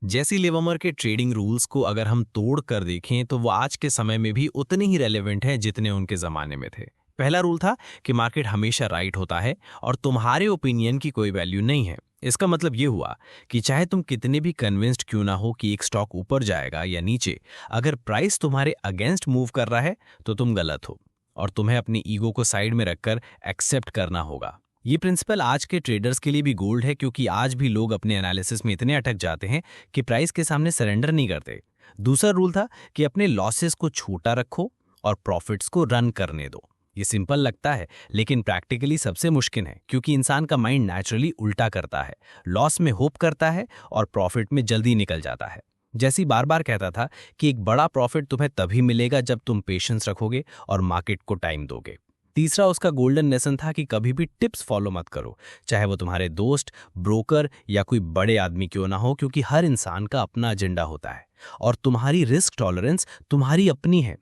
जैसी लिवर्मोर के trading rules को अगर हम तोड़ कर देखें तो वो आज के समय में भी उतने ही रेलेवेंट हैं जितने उनके ज़माने में थे। पहला रूल था कि मार्केट हमेशा राइट होता है और तुम्हारे ओपिनियन की कोई वैल्यू नहीं है। इसका मतलब ये हुआ कि चाहे तुम कितने भी कन्विंस्ड क्यों ना हो कि एक स्टॉक ऊपर जाएगा या नीचे, अगर प्राइस तुम्हारे अगेंस्ट मूव कर रहा है तो तुम गलत हो और तुम्हें अपनी ईगो को साइड में रखकर एक्सेप्ट करना होगा। ये प्रिंसिपल आज के ट्रेडर्स के लिए भी गोल्ड है, क्योंकि आज भी लोग अपने एनालिसिस में इतने अटक जाते हैं कि प्राइस के सामने सरेंडर नहीं करते। दूसरा रूल था कि अपने लॉसेस को छोटा रखो और प्रॉफिट्स को रन करने दो। ये सिंपल लगता है लेकिन प्रैक्टिकली सबसे मुश्किल है, क्योंकि इंसान का माइंड नेचुरली उल्टा करता है। लॉस में होप करता है और प्रॉफिट में जल्दी निकल जाता है। जैसी बार बार कहता था कि एक बड़ा प्रॉफिट तुम्हें तभी मिलेगा जब तुम पेशेंस रखोगे और मार्केट को टाइम दोगे। तीसरा उसका गोल्डन लेसन था कि कभी भी टिप्स फॉलो मत करो, चाहे वो तुम्हारे दोस्त, ब्रोकर या कोई बड़े आदमी क्यों ना हो, क्योंकि हर इंसान का अपना एजेंडा होता है और तुम्हारी रिस्क टॉलरेंस तुम्हारी अपनी है।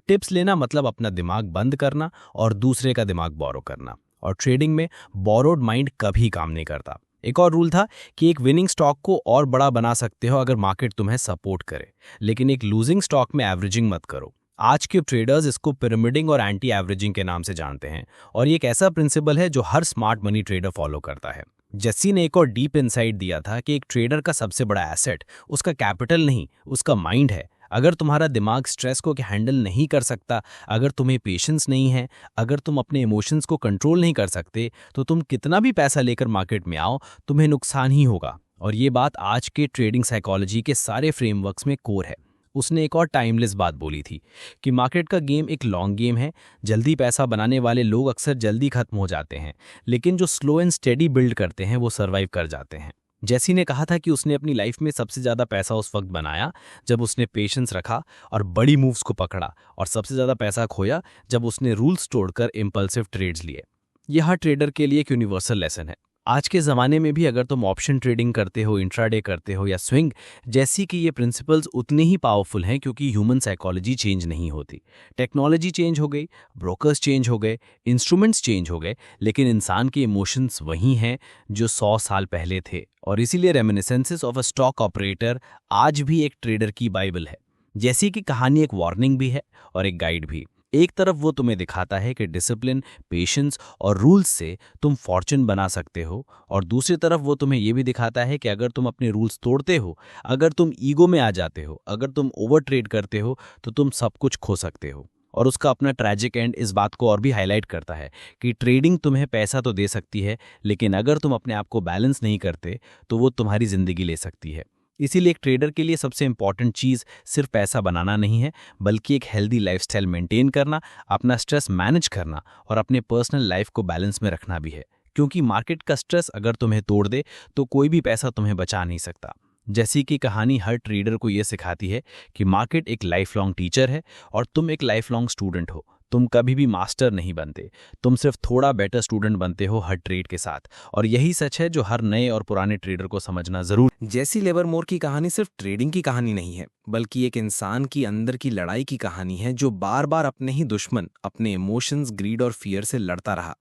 टिप्स लेना मतलब अपना दिमाग बंद करना और दूसरे का दिमाग बोरो करना, और ट्रेडिंग में बोरोड माइंड कभी काम नहीं करता। एक और रूल था कि एक विनिंग स्टॉक को और बड़ा बना सकते हो अगर मार्केट तुम्हें सपोर्ट करे, लेकिन एक लूजिंग स्टॉक में एवरेजिंग मत करो। आज के ट्रेडर्स इसको पिरामिडिंग और एंटी एवरेजिंग के नाम से जानते हैं, और ये एक ऐसा प्रिंसिपल है जो हर स्मार्ट मनी ट्रेडर फॉलो करता है। जेस्सी ने एक और डीप इनसाइट दिया था कि एक ट्रेडर का सबसे बड़ा एसेट उसका कैपिटल नहीं, उसका माइंड है। अगर तुम्हारा दिमाग स्ट्रेस को हैंडल नहीं कर सकता, अगर तुम्हें पेशेंस नहीं है, अगर तुम अपने इमोशंस को कंट्रोल नहीं कर सकते, तो तुम कितना भी पैसा लेकर मार्केट में आओ, तुम्हें नुकसान ही होगा। और ये बात आज के ट्रेडिंग साइकोलॉजी के सारे फ्रेमवर्क्स में कोर है। उसने एक और टाइमलेस बात बोली थी कि मार्केट का गेम एक लॉन्ग गेम है। जल्दी पैसा बनाने वाले लोग अक्सर जल्दी खत्म हो जाते हैं, लेकिन जो स्लो एंड स्टेडी बिल्ड करते हैं वो सर्वाइव कर जाते हैं। जैसी ने कहा था कि उसने अपनी लाइफ में सबसे ज़्यादा पैसा उस वक्त बनाया जब उसने पेशेंस रखा और बड़ी मूव्स को पकड़ा, और सबसे ज़्यादा पैसा खोया जब उसने रूल्स तोड़कर इम्पल्सिव ट्रेड्स लिए। यह हर ट्रेडर के लिए एक यूनिवर्सल लेसन है। आज के ज़माने में भी अगर तुम ऑप्शन ट्रेडिंग करते हो, इंट्राडे करते हो या स्विंग, जैसी कि ये प्रिंसिपल्स उतने ही पावरफुल हैं, क्योंकि ह्यूमन साइकोलॉजी चेंज नहीं होती। टेक्नोलॉजी चेंज हो गई, ब्रोकर्स चेंज हो गए, इंस्ट्रूमेंट्स चेंज हो गए, लेकिन इंसान के इमोशंस वही हैं जो 100 साल पहले थे। और इसीलिए reminiscences of a stock operator आज भी एक ट्रेडर की बाइबल है। जैसी कि कहानी एक वार्निंग भी है और एक गाइड भी। एक तरफ वो तुम्हें दिखाता है कि डिसिप्लिन, पेशेंस और रूल्स से तुम फॉर्चून बना सकते हो, और दूसरी तरफ वो तुम्हें ये भी दिखाता है कि अगर तुम अपने रूल्स तोड़ते हो, अगर तुम ईगो में आ जाते हो, अगर तुम ओवर ट्रेड करते हो, तो तुम सब कुछ खो सकते हो। और उसका अपना ट्रैजिक एंड इस बात को और भी हाईलाइट करता है कि ट्रेडिंग तुम्हें पैसा तो दे सकती है, लेकिन अगर तुम अपने आप को बैलेंस नहीं करते तो वो तुम्हारी जिंदगी ले सकती है। इसीलिए एक ट्रेडर के लिए सबसे इंपॉर्टेंट चीज़ सिर्फ पैसा बनाना नहीं है, बल्कि एक हेल्दी लाइफस्टाइल मेंटेन करना, अपना स्ट्रेस मैनेज करना और अपने पर्सनल लाइफ को बैलेंस में रखना भी है। क्योंकि मार्केट का स्ट्रेस अगर तुम्हें तोड़ दे तो कोई भी पैसा तुम्हें बचा नहीं सकता। जैसी कि कहानी हर ट्रेडर को यह सिखाती है कि मार्केट एक लाइफ लॉन्ग टीचर है और तुम एक लाइफ लॉन्ग स्टूडेंट हो। तुम कभी भी मास्टर नहीं बनते, तुम सिर्फ थोड़ा बेटर स्टूडेंट बनते हो हर ट्रेड के साथ। और यही सच है जो हर नए और पुराने ट्रेडर को समझना जरूर। जैसी लिवरमोर की कहानी सिर्फ ट्रेडिंग की कहानी नहीं है, बल्कि एक इंसान की अंदर की लड़ाई की कहानी है, जो बार बार अपने ही दुश्मन, अपने इमोशंस, ग्रीड और फियर से लड़ता रहा।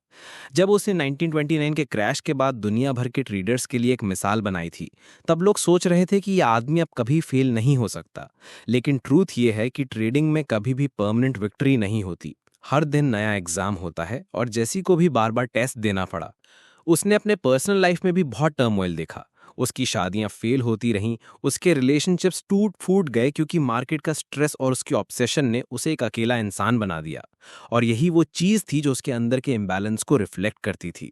जब उसने 1929 के क्रैश के बाद दुनिया भर के ट्रेडर्स के लिए एक मिसाल बनाई थी, तब लोग सोच रहे थे कि यह आदमी अब कभी फेल नहीं हो सकता। लेकिन ट्रूथ ये है कि ट्रेडिंग में कभी भी परमानेंट विक्ट्री नहीं होती। हर दिन नया एग्जाम होता है, और जैसी को भी बार बार टेस्ट देना पड़ा। उसने अपने पर्सनल लाइफ में भी बहुत टर्मोइल देखा। उसकी शादियां फेल होती रहीं, उसके रिलेशनशिप्स टूट फूट गए, क्योंकि मार्केट का स्ट्रेस और उसकी ऑब्सेशन ने उसे एक अकेला इंसान बना दिया। और यही वो चीज थी जो उसके अंदर के इम्बैलेंस को रिफ्लेक्ट करती थी।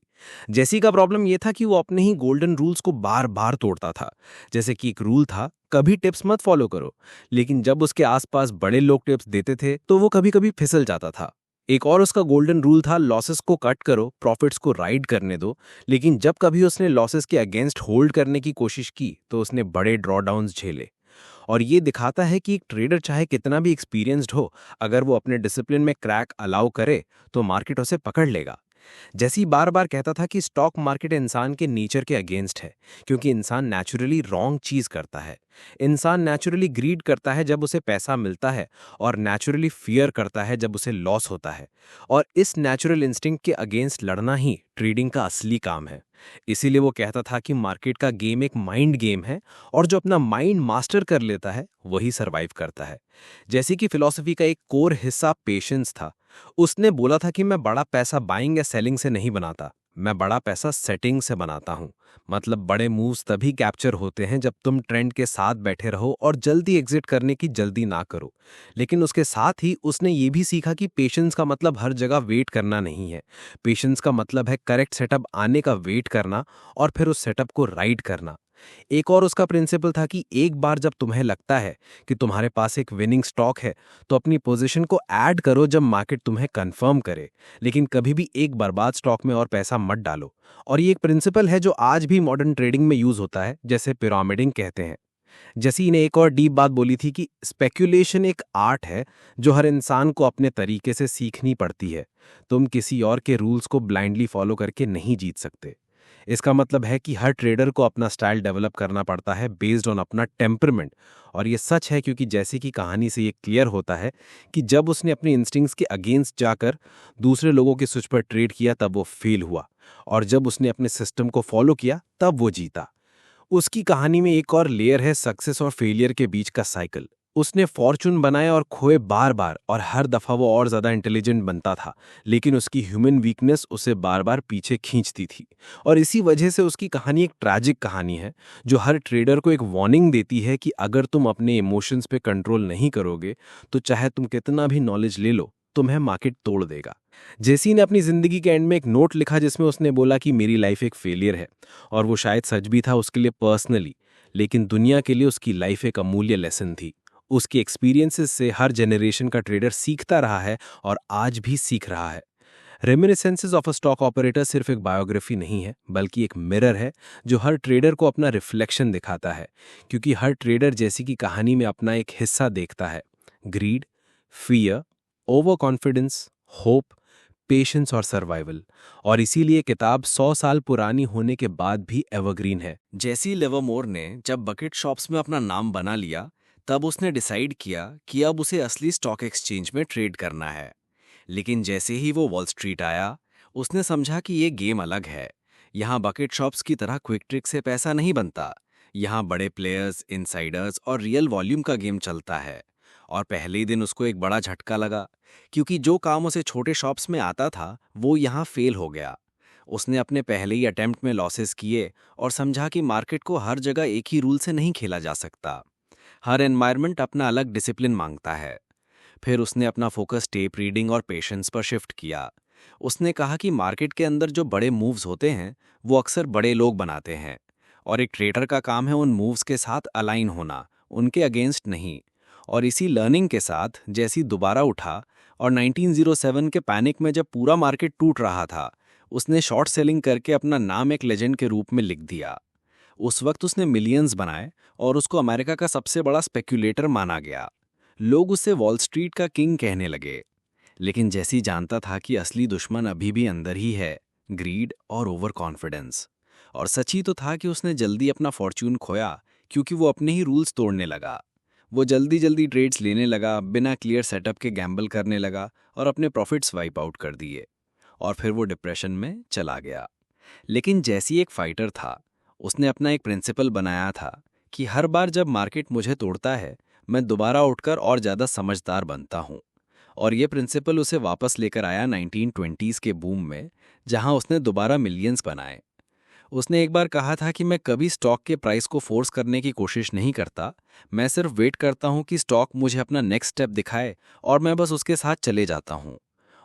जैसी का प्रॉब्लम यह था कि वो अपने ही गोल्डन रूल्स को बार बार तोड़ता था। जैसे कि एक रूल था, कभी टिप्स मत फॉलो करो, लेकिन जब उसके आसपास बड़े लोग टिप्स देते थे तो वो कभी कभी फिसल जाता था। एक और उसका गोल्डन रूल था, लॉसेस को कट करो, प्रॉफिट्स को राइड करने दो। लेकिन जब कभी उसने लॉसेस के अगेंस्ट होल्ड करने की कोशिश की तो उसने बड़े ड्रॉडाउन्स झेले। और ये दिखाता है कि एक ट्रेडर चाहे कितना भी एक्सपीरियंस्ड हो, अगर वो अपने डिसिप्लिन में क्रैक अलाउ करे तो मार्केट उसे पकड़ लेगा। जैसी बार बार कहता था कि स्टॉक मार्केट इंसान के नेचर के अगेंस्ट है, क्योंकि इंसान नेचुरली रॉन्ग चीज करता है। इंसान नेचुरली ग्रीड करता है जब उसे पैसा मिलता है, और नेचुरली फियर करता है जब उसे लॉस होता है। और इस नेचुरल इंस्टिंक्ट के अगेंस्ट लड़ना ही ट्रेडिंग का असली काम है। इसीलिए वो कहता था कि मार्केट का गेम एक माइंड गेम है और जो अपना माइंड मास्टर कर लेता है वही सरवाइव करता है। जैसे कि फिलॉसफी का एक कोर हिस्सा पेशेंस था। उसने बोला था कि मैं बड़ा पैसा बाइंग या सेलिंग से नहीं बनाता, मैं बड़ा पैसा सेटिंग से बनाता हूँ। मतलब बड़े मूव्स तभी कैप्चर होते हैं जब तुम ट्रेंड के साथ बैठे रहो और जल्दी एग्जिट करने की जल्दी ना करो। लेकिन उसके साथ ही उसने ये भी सीखा कि पेशेंस का मतलब हर जगह वेट करना नहीं है। पेशेंस का मतलब है करेक्ट सेटअप आने का वेट करना और फिर उस सेटअप को राइड करना। एक और उसका प्रिंसिपल था कि एक बार जब तुम्हें लगता है कि तुम्हारे पास एक विनिंग स्टॉक है तो अपनी पोजीशन को ऐड करो जब मार्केट तुम्हें कंफर्म करे, लेकिन कभी भी एक बर्बाद स्टॉक में और पैसा मत डालो। और ये एक प्रिंसिपल है जो आज भी मॉडर्न ट्रेडिंग में यूज होता है, जैसे पिरामिडिंग कहते हैं। जैसी ने एक और डीप बात बोली थी कि स्पेक्यूलेशन एक आर्ट है जो हर इंसान को अपने तरीके से सीखनी पड़ती है। तुम किसी और के रूल्स को ब्लाइंडली फॉलो करके नहीं जीत सकते। इसका मतलब है कि हर ट्रेडर को अपना स्टाइल डेवलप करना पड़ता है बेस्ड ऑन अपना टेम्परमेंट। और ये सच है क्योंकि जैसे कि कहानी से ये क्लियर होता है कि जब उसने अपने इंस्टिंक्ट्स के अगेंस्ट जाकर दूसरे लोगों के स्विच पर ट्रेड किया तब वो फेल हुआ, और जब उसने अपने सिस्टम को फॉलो किया तब वो जीता। उसकी कहानी में एक और लेयर है सक्सेस और फेलियर के बीच का साइकिल। उसने फॉर्चून बनाए और खोए बार बार, और हर दफा वो और ज्यादा इंटेलिजेंट बनता था, लेकिन उसकी ह्यूमन वीकनेस उसे बार बार पीछे खींचती थी। और इसी वजह से उसकी कहानी एक ट्रैजिक कहानी है जो हर ट्रेडर को एक वार्निंग देती है कि अगर तुम अपने इमोशंस पे कंट्रोल नहीं करोगे तो चाहे तुम कितना भी नॉलेज ले लो, तुम्हें मार्केट तोड़ देगा। जेसी ने अपनी जिंदगी के एंड में एक नोट लिखा जिसमें उसने बोला कि मेरी लाइफ एक फेलियर है, और वो शायद सच भी था उसके लिए पर्सनली, लेकिन दुनिया के लिए उसकी लाइफ एक अमूल्य लेसन थी। उसके एक्सपीरियंसेस से हर जनरेशन का ट्रेडर सीखता रहा है और आज भी सीख रहा है। Reminiscences of a stock operator सिर्फ एक बायोग्राफी नहीं है, बल्कि एक मिरर है जो हर ट्रेडर को अपना रिफ्लेक्शन दिखाता है, क्योंकि हर ट्रेडर जैसी की कहानी में अपना एक हिस्सा देखता है। Greed, fear, overconfidence, hope, patience और सर्वाइवल। और इसीलिए किताब 100 साल पुरानी होने के बाद भी एवरग्रीन है। जैसी लिवरमोर ने जब बकेट शॉप्स में अपना नाम बना लिया, तब उसने डिसाइड किया कि अब उसे असली स्टॉक एक्सचेंज में ट्रेड करना है। लेकिन जैसे ही वो वॉल स्ट्रीट आया, उसने समझा कि ये गेम अलग है। यहाँ बकेट शॉप्स की तरह क्विक ट्रिक से पैसा नहीं बनता। यहाँ बड़े प्लेयर्स, इनसाइडर्स और रियल वॉल्यूम का गेम चलता है। और पहले ही दिन उसको एक बड़ा झटका लगा, क्योंकि जो काम उसे छोटे शॉप्स में आता था वो यहाँ फेल हो गया। उसने अपने पहले ही अटेम्प्ट में लॉसेस किए और समझा कि मार्केट को हर जगह एक ही रूल से नहीं खेला जा सकता। हर एनवायरनमेंट अपना अलग डिसिप्लिन मांगता है। फिर उसने अपना फोकस टेप रीडिंग और पेशेंस पर शिफ्ट किया। उसने कहा कि मार्केट के अंदर जो बड़े मूव्स होते हैं वो अक्सर बड़े लोग बनाते हैं, और एक ट्रेडर का काम है उन मूव्स के साथ अलाइन होना, उनके अगेंस्ट नहीं। और इसी लर्निंग के साथ जैसी दोबारा उठा, और 1907 के पैनिक में जब पूरा मार्केट टूट रहा था, उसने शॉर्ट सेलिंग करके अपना नाम एक लेजेंड के रूप में लिख दिया। उस वक्त उसने मिलियंस बनाए और उसको अमेरिका का सबसे बड़ा स्पेक्यूलेटर माना गया। लोग उसे वॉल स्ट्रीट का किंग कहने लगे। लेकिन जैसी जानता था कि असली दुश्मन अभी भी अंदर ही है, ग्रीड और ओवर कॉन्फिडेंस। और सच ही तो था कि उसने जल्दी अपना फॉर्च्यून खोया, क्योंकि वो अपने ही रूल्स तोड़ने लगा। वो जल्दी जल्दी ट्रेड्स लेने लगा, बिना क्लियर सेटअप के गैम्बल करने लगा और अपने प्रॉफिट्स वाइप आउट कर दिए। और फिर वो डिप्रेशन में चला गया। लेकिन जैसी एक फाइटर था, उसने अपना एक प्रिंसिपल बनाया था कि हर बार जब मार्केट मुझे तोड़ता है, मैं दोबारा उठकर और ज़्यादा समझदार बनता हूँ। और ये प्रिंसिपल उसे वापस लेकर आया 1920s के बूम में, जहाँ उसने दोबारा मिलियंस बनाए। उसने एक बार कहा था कि मैं कभी स्टॉक के प्राइस को फोर्स करने की कोशिश नहीं करता, मैं सिर्फ वेट करता हूँ कि स्टॉक मुझे अपना नेक्स्ट स्टेप दिखाए और मैं बस उसके साथ चले जाता हूँ।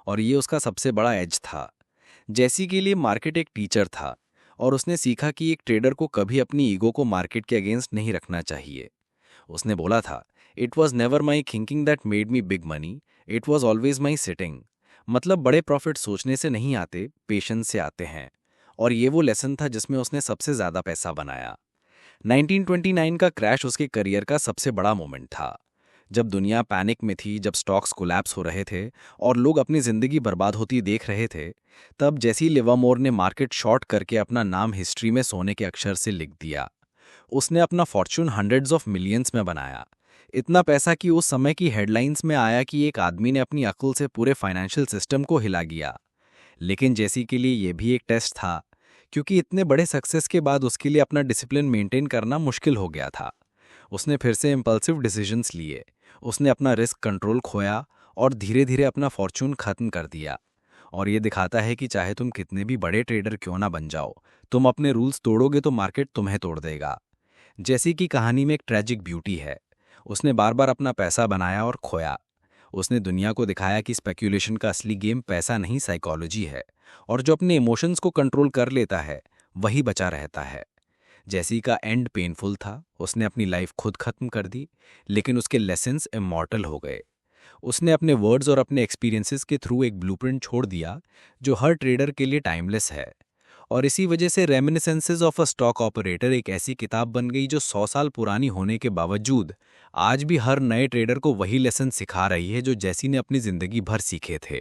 और ये उसका सबसे बड़ा एज था। जैसी के लिए मार्केट एक टीचर था, और उसने सीखा कि एक ट्रेडर को कभी अपनी ईगो को मार्केट के अगेंस्ट नहीं रखना चाहिए। उसने बोला था, it was never my thinking that made me big money, it was always my sitting. मतलब बड़े प्रॉफिट सोचने से नहीं आते, पेशेंस से आते हैं। और ये वो लेसन था जिसमें उसने सबसे ज़्यादा पैसा बनाया। 1929 का क्रैश उसके करियर का सबसे बड़ा मोमेंट था। जब दुनिया पैनिक में थी, जब स्टॉक्स कोलैप्स हो रहे थे और लोग अपनी ज़िंदगी बर्बाद होती देख रहे थे, तब जैसी लिवरमोर ने मार्केट शॉर्ट करके अपना नाम हिस्ट्री में सोने के अक्षर से लिख दिया। उसने अपना फॉर्च्यून हंड्रेड्स ऑफ मिलियंस में बनाया। इतना पैसा कि उस समय की हेडलाइंस में आया कि एक आदमी ने अपनी अक्ल से पूरे फाइनेंशियल सिस्टम को हिला दिया। लेकिन जैसी के लिए यह भी एक टेस्ट था, क्योंकि इतने बड़े सक्सेस के बाद उसके लिए अपना डिसिप्लिन मेंटेन करना मुश्किल हो गया था। उसने फिर से इम्पल्सिव डिसीजंस लिए, उसने अपना रिस्क कंट्रोल खोया और धीरे धीरे अपना फॉर्चून खत्म कर दिया। और ये दिखाता है कि चाहे तुम कितने भी बड़े ट्रेडर क्यों ना बन जाओ, तुम अपने रूल्स तोड़ोगे तो मार्केट तुम्हें तोड़ देगा। जैसी कि कहानी में एक ट्रेजिक ब्यूटी है, उसने बार बार अपना पैसा बनाया और खोया। उसने दुनिया को दिखाया कि स्पेक्यूलेशन का असली गेम पैसा नहीं साइकोलॉजी है, और जो अपने इमोशंस को कंट्रोल कर लेता है वही बचा रहता है। जैसी का एंड पेनफुल था, उसने अपनी लाइफ खुद खत्म कर दी, लेकिन उसके लेसन्स इमॉर्टल हो गए। उसने अपने वर्ड्स और अपने एक्सपीरियंसेस के थ्रू एक ब्लूप्रिंट छोड़ दिया जो हर ट्रेडर के लिए टाइमलेस है। और इसी वजह से reminiscences of a stock operator एक ऐसी किताब बन गई जो 100 साल पुरानी होने के बावजूद आज भी हर नए ट्रेडर को वही लेसन सिखा रही है जो जैसी ने अपनी जिंदगी भर सीखे थे।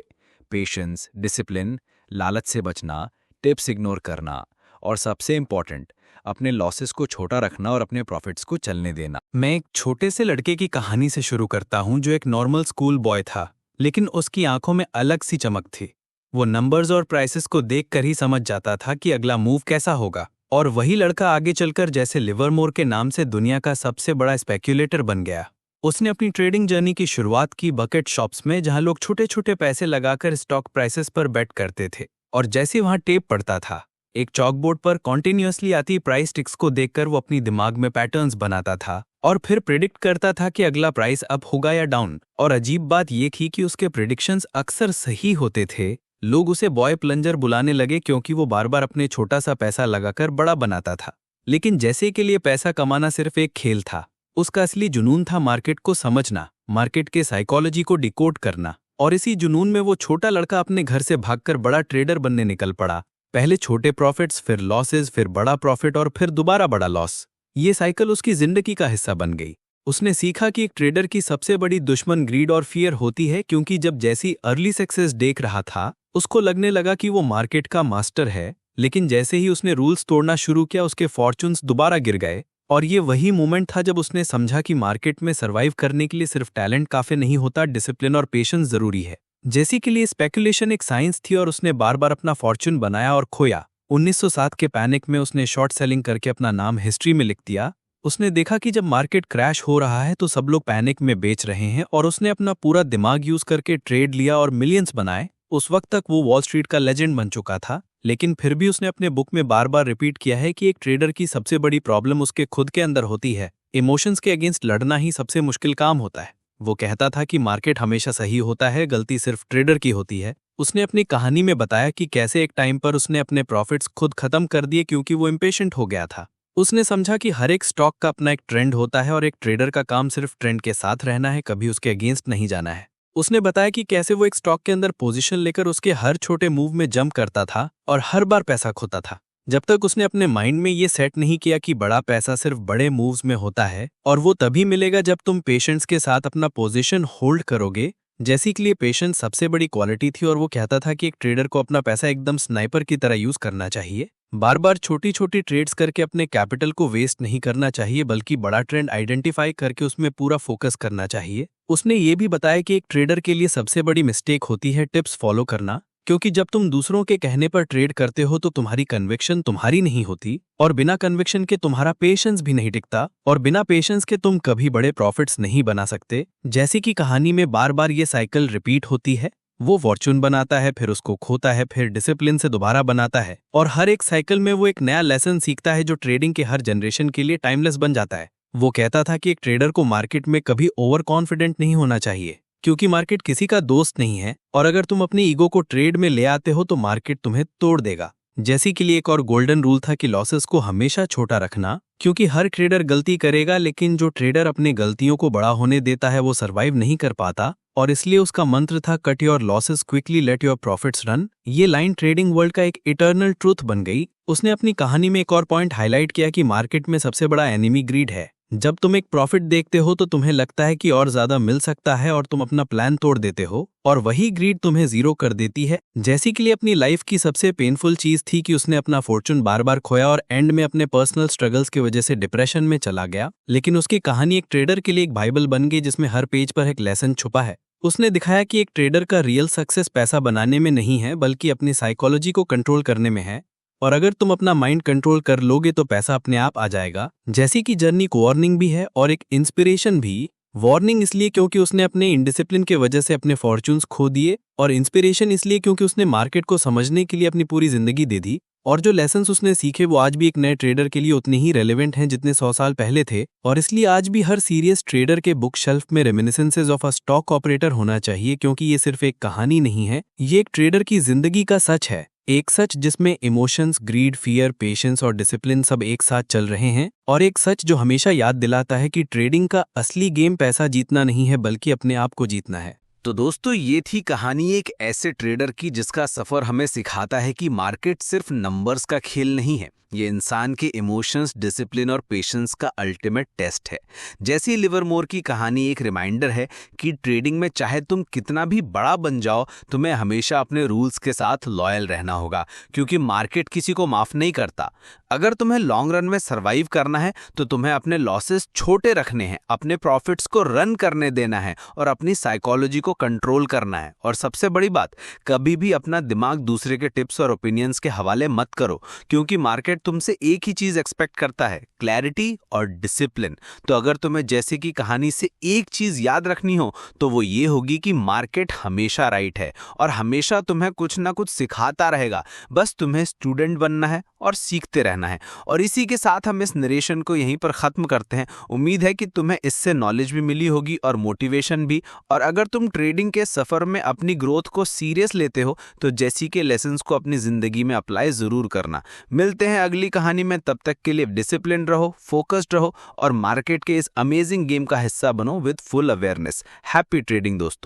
पेशेंस, डिसिप्लिन, लालच से बचना, टिप्स इग्नोर करना, और सबसे इंपॉर्टेंट, अपने लॉसेस को छोटा रखना और अपने प्रॉफिट्स को चलने देना। मैं एक छोटे से लड़के की कहानी से शुरू करता हूं जो एक नॉर्मल स्कूल बॉय था, लेकिन उसकी आंखों में अलग सी चमक थी। वो नंबर्स और प्राइसेस को देखकर ही समझ जाता था कि अगला मूव कैसा होगा, और वही लड़का आगे चलकर जैसे लिवरमोर के नाम से दुनिया का सबसे बड़ा स्पेक्यूलेटर बन गया। उसने अपनी ट्रेडिंग जर्नी की शुरुआत की बकेट शॉप्स में, जहां लोग छोटे छोटे पैसे लगाकर स्टॉक प्राइसेस पर बेट करते थे। और जैसे वहां टेप पड़ता था, एक चॉकबोर्ड पर कॉन्टिन्यूअसली आती प्राइस टिक्स को देखकर वो अपनी दिमाग में पैटर्न्स बनाता था और फिर प्रिडिक्ट करता था कि अगला प्राइस अप होगा या डाउन। और अजीब बात ये थी कि उसके प्रिडिक्शंस अक्सर सही होते थे। लोग उसे बॉय प्लंजर बुलाने लगे क्योंकि वो बार बार अपने छोटा सा पैसा लगाकर बड़ा बनाता था। लेकिन जैसे के लिए पैसा कमाना सिर्फ एक खेल था, उसका असली जुनून था मार्केट को समझना, मार्केट के साइकोलॉजी को डिकोड करना। और इसी जुनून में वो छोटा लड़का अपने घर से भागकर बड़ा ट्रेडर बनने निकल पड़ा। पहले छोटे प्रॉफिट्स, फिर लॉसेस, फिर बड़ा प्रॉफिट और फिर दोबारा बड़ा लॉस। ये साइकिल उसकी जिंदगी का हिस्सा बन गई। उसने सीखा कि एक ट्रेडर की सबसे बड़ी दुश्मन ग्रीड और फियर होती है, क्योंकि जब जैसी अर्ली सक्सेस देख रहा था उसको लगने लगा कि वो मार्केट का मास्टर है, लेकिन जैसे ही उसने रूल्स तोड़ना शुरू किया उसके फॉर्चून्स दोबारा गिर गए। और ये वही मोमेंट था जब उसने समझा कि मार्केट में सर्वाइव करने के लिए सिर्फ टैलेंट काफी नहीं होता, डिसिप्लिन और पेशेंस जरूरी है। जैसी के लिए स्पेकुलेशन एक साइंस थी और उसने बार बार अपना फॉर्चून बनाया और खोया। 1907 के पैनिक में उसने शॉर्ट सेलिंग करके अपना नाम हिस्ट्री में लिख दिया। उसने देखा कि जब मार्केट क्रैश हो रहा है तो सब लोग पैनिक में बेच रहे हैं, और उसने अपना पूरा दिमाग यूज करके ट्रेड लिया और मिलियंस बनाए। उस वक्त तक वो वॉल स्ट्रीट का लेजेंड बन चुका था, लेकिन फिर भी उसने अपने बुक में बार बार रिपीट किया है कि एक ट्रेडर की सबसे बड़ी प्रॉब्लम उसके खुद के अंदर होती है। इमोशंस के अगेंस्ट लड़ना ही सबसे मुश्किल काम होता है। वो कहता था कि मार्केट हमेशा सही होता है, गलती सिर्फ ट्रेडर की होती है। उसने अपनी कहानी में बताया कि कैसे एक टाइम पर उसने अपने प्रॉफिट्स खुद खत्म कर दिए क्योंकि वो इम्पेशेंट हो गया था। उसने समझा कि हर एक स्टॉक का अपना एक ट्रेंड होता है और एक ट्रेडर का काम सिर्फ ट्रेंड के साथ रहना है, कभी उसके अगेंस्ट नहीं जाना है। उसने बताया कि कैसे वो एक स्टॉक के अंदर पोजीशन लेकर उसके हर छोटे मूव में जंप करता था और हर बार पैसा खोता था, जब तक उसने अपने माइंड में ये सेट नहीं किया कि बड़ा पैसा सिर्फ बड़े मूव्स में होता है और वो तभी मिलेगा जब तुम पेशेंस के साथ अपना पोजीशन होल्ड करोगे। जैसी के लिए पेशेंस सबसे बड़ी क्वालिटी थी और वो कहता था कि एक ट्रेडर को अपना पैसा एकदम स्नाइपर की तरह यूज करना चाहिए। बार बार छोटी छोटी ट्रेड्स करके अपने कैपिटल को वेस्ट नहीं करना चाहिए, बल्कि बड़ा ट्रेंड आइडेंटिफाई करके उसमें पूरा फोकस करना चाहिए। उसने ये भी बताया कि एक ट्रेडर के लिए सबसे बड़ी मिस्टेक होती है टिप्स फॉलो करना, क्योंकि जब तुम दूसरों के कहने पर ट्रेड करते हो तो तुम्हारी कन्विक्शन तुम्हारी नहीं होती, और बिना कन्विक्शन के तुम्हारा पेशेंस भी नहीं टिकता, और बिना पेशेंस के तुम कभी बड़े प्रॉफिट्स नहीं बना सकते। जैसे कि कहानी में बार बार ये साइकिल रिपीट होती है। वो फॉर्चून बनाता है, फिर उसको खोता है, फिर डिसिप्लिन से दोबारा बनाता है, और हर एक साइकिल में वो एक नया लेसन सीखता है जो ट्रेडिंग के हर जनरेशन के लिए टाइमलेस बन जाता है। वो कहता था कि एक ट्रेडर को मार्केट में कभी ओवर कॉन्फिडेंट नहीं होना चाहिए, क्योंकि मार्केट किसी का दोस्त नहीं है, और अगर तुम अपनी ईगो को ट्रेड में ले आते हो तो मार्केट तुम्हें तोड़ देगा। जैसी के लिए एक और गोल्डन रूल था कि लॉसेस को हमेशा छोटा रखना, क्योंकि हर ट्रेडर गलती करेगा, लेकिन जो ट्रेडर अपनी गलतियों को बड़ा होने देता है वो सर्वाइव नहीं कर पाता, और इसलिए उसका मंत्र था cut your losses quickly, let your profits run. ये लाइन ट्रेडिंग वर्ल्ड का एक इटर्नल ट्रूथ बन गई। उसने अपनी कहानी में एक और पॉइंट हाईलाइट किया कि मार्केट में सबसे बड़ा एनिमी ग्रीड है। जब तुम एक प्रॉफिट देखते हो तो तुम्हें लगता है कि और ज्यादा मिल सकता है और तुम अपना प्लान तोड़ देते हो, और वही ग्रीड तुम्हें जीरो कर देती है। जैसी के लिए अपनी लाइफ की सबसे पेनफुल चीज थी कि उसने अपना फॉर्चून बार बार खोया और एंड में अपने पर्सनल स्ट्रगल्स की वजह से डिप्रेशन में चला गया, लेकिन उसकी कहानी एक ट्रेडर के लिए एक बाइबल बन गई जिसमें हर पेज पर एक लेसन छुपा है। उसने दिखाया कि एक ट्रेडर का रियल सक्सेस पैसा बनाने में नहीं है, बल्कि अपनी साइकोलॉजी को कंट्रोल करने में है। और अगर तुम अपना माइंड कंट्रोल कर लोगे तो पैसा अपने आप आ जाएगा। जैसी कि जर्नी को वार्निंग भी है और एक इंस्पिरेशन भी। वार्निंग इसलिए क्योंकि उसने अपने इंडिसिप्लिन के वजह से अपने फॉर्च्यून्स खो दिए, और इंस्पिरेशन इसलिए क्योंकि उसने मार्केट को समझने के लिए अपनी पूरी जिंदगी दे दी, और जो लेसन्स उसने सीखे वो आज भी एक नए ट्रेडर के लिए उतने ही रेलेवेंट हैं जितने 100 साल पहले थे। और इसलिए आज भी हर सीरियस ट्रेडर के बुक शेल्फ में reminiscences of a stock operator होना चाहिए, क्योंकि ये सिर्फ एक कहानी नहीं है, ये एक ट्रेडर की जिंदगी का सच है। एक सच जिसमें इमोशंस, ग्रीड, फियर, पेशेंस और डिसिप्लिन सब एक साथ चल रहे हैं, और एक सच जो हमेशा याद दिलाता है कि ट्रेडिंग का असली गेम पैसा जीतना नहीं है बल्कि अपने आप को जीतना है। तो दोस्तों, ये थी कहानी एक ऐसे ट्रेडर की जिसका सफर हमें सिखाता है कि मार्केट सिर्फ नंबर्स का खेल नहीं है, ये इंसान के इमोशंस, डिसिप्लिन और पेशेंस का अल्टीमेट टेस्ट है। जैसे लिवरमोर की कहानी एक रिमाइंडर है कि ट्रेडिंग में चाहे तुम कितना भी बड़ा बन जाओ, तुम्हें हमेशा अपने रूल्स के साथ लॉयल रहना होगा, क्योंकि मार्केट किसी को माफ नहीं करता। अगर तुम्हें लॉन्ग रन में सर्वाइव करना है तो तुम्हें अपने लॉसेस छोटे रखने हैं, अपने प्रॉफिट्स को रन करने देना है और अपनी साइकोलॉजी को कंट्रोल करना है। और सबसे बड़ी बात, कभी भी अपना दिमाग दूसरे के टिप्स और ओपिनियंस के हवाले मत करो, क्योंकि मार्केट तुमसे एक ही चीज एक्सपेक्ट करता है, क्लैरिटी और डिसिप्लिन। तो अगर तुम्हें जैसे की कहानी से एक चीज याद रखनी हो तो वो ये होगी कि मार्केट हमेशा राइट है और हमेशा तुम्हें कुछ ना कुछ सिखाता रहेगा। बस तुम्हें स्टूडेंट बनना है और सीखते रहना है। और इसी के साथ हम इस नरेशन को यहीं पर खत्म करते हैं। उम्मीद है कि तुम्हें इससे नॉलेज भी मिली होगी और मोटिवेशन भी। और अगर तुम ट्रेडिंग के सफर में अपनी ग्रोथ को सीरियस लेते हो तो जैसी के लेसन्स को अपनी जिंदगी में अप्लाई जरूर करना। मिलते हैं अगली कहानी में, तब तक के लिए डिसिप्लिन रहो, फोकस्ड रहो और मार्केट के इस अमेजिंग गेम का हिस्सा बनो with full awareness. Happy trading दोस्तों।